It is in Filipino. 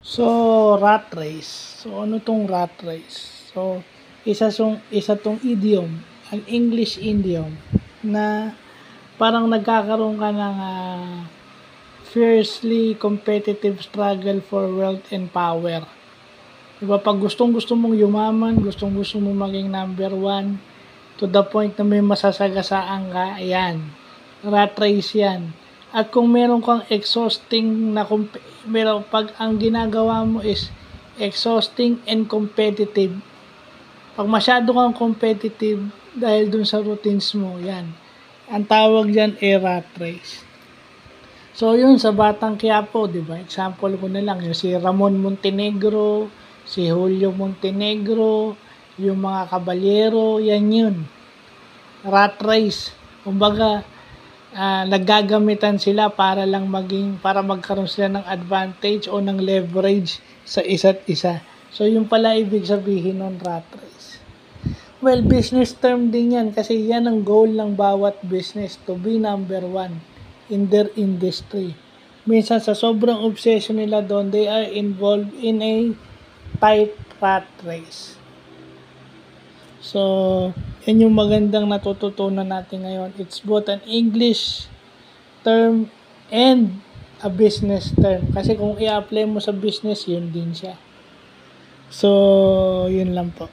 So, rat race. So, ano tong rat race? So, isa tong idiom, an English idiom, na parang nagkakaroon ka ng fiercely competitive struggle for wealth and power. Diba, pag gustong-gusto mong yumaman, gustong-gusto mong maging number one, to the point na may masasagasaan ka, ayan, rat race yan. At kung meron kang exhausting na pag ang ginagawa mo is exhausting and competitive, pag masyado kang competitive dahil dun sa routines mo, yan, ang tawag dyan ay rat race. So yun sa Batang Quiapo, di ba? Example ko na lang yung si Ramon Montenegro, si Julio Montenegro, yung mga kabalyero, yan yun. Rat race. Kumbaga, naggagamitan sila para magkaroon sila ng advantage o ng leverage sa isa't isa. So yung pala ibig sabihin ng rat race. Well, business term din yan kasi yan ang goal ng bawat business, to be number one in their industry. Minsan sa sobrang obsession nila doon, they are involved in a tight rat race. So, yan yung magandang natututunan natin ngayon. It's both an English term and a business term. Kasi kung i-apply mo sa business, yun din siya. So, yun lang po.